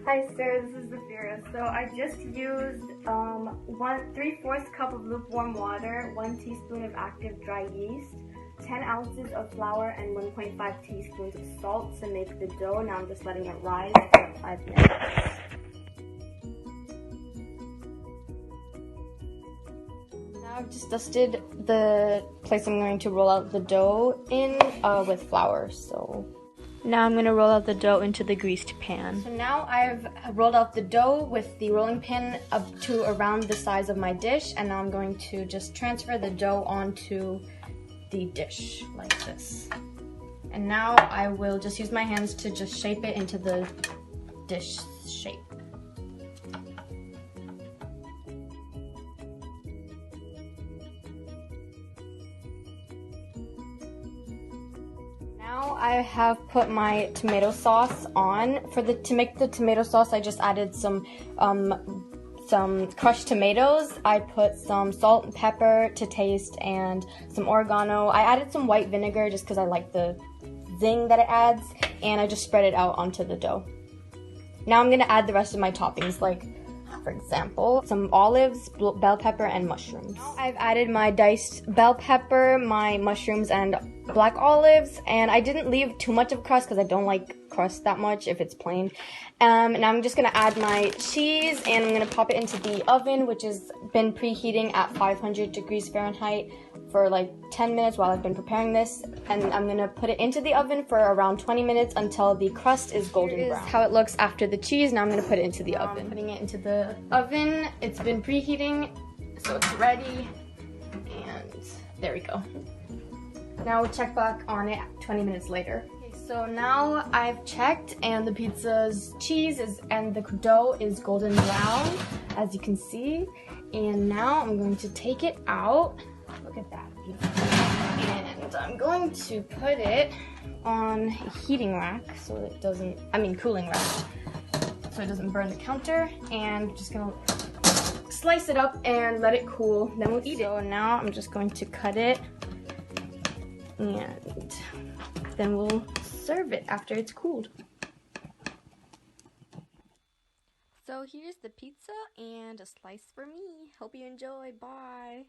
Hi sir, this is Zafirah. So I just used 3/4 cup of lukewarm water, 1 teaspoon of active dry yeast, 10 ounces of flour, and 1.5 teaspoons of salt to make the dough. Now I'm just letting it rise for 5 minutes. Now I've just dusted the place I'm going to roll out the dough in with flour. So now I'm going to roll out the dough into the greased pan. So now I've rolled out the dough with the rolling pin up to around the size of my dish, and now I'm going to just transfer the dough onto the dish like this. And now I will just use my hands to just shape it into the dish shape. Now I have put my tomato sauce on. To make the tomato sauce, I just added some crushed tomatoes. I put some salt and pepper to taste and some oregano. I added some white vinegar just because I like the zing that it adds, and I just spread it out onto the dough. Now I'm gonna add the rest of my toppings, like for example, some olives, bell pepper, and mushrooms. Now I've added my diced bell pepper, my mushrooms, and black olives, and I didn't leave too much of crust because I don't like crust that much if it's plain. And I'm just gonna add my cheese, and I'm gonna pop it into the oven, which has been preheating at 500 degrees Fahrenheit for like 10 minutes while I've been preparing this. And I'm gonna put it into the oven for around 20 minutes until the crust is golden brown. Here is how it looks after the cheese. Now I'm gonna put it into the oven. Putting it into the oven. It's been preheating, so it's ready. And there we go. Now we'll check back on it 20 minutes later. Okay, so now I've checked, and the pizza's cheese and the dough is golden brown, as you can see. And now I'm going to take it out. Look at that. And I'm going to put it on a heating rack so it doesn't, cooling rack, so it doesn't burn the counter. And just gonna slice it up and let it cool, then we'll eat it. So now I'm just going to cut it, and then we'll serve it after it's cooled. So here's the pizza and a slice for me. Hope you enjoy. Bye.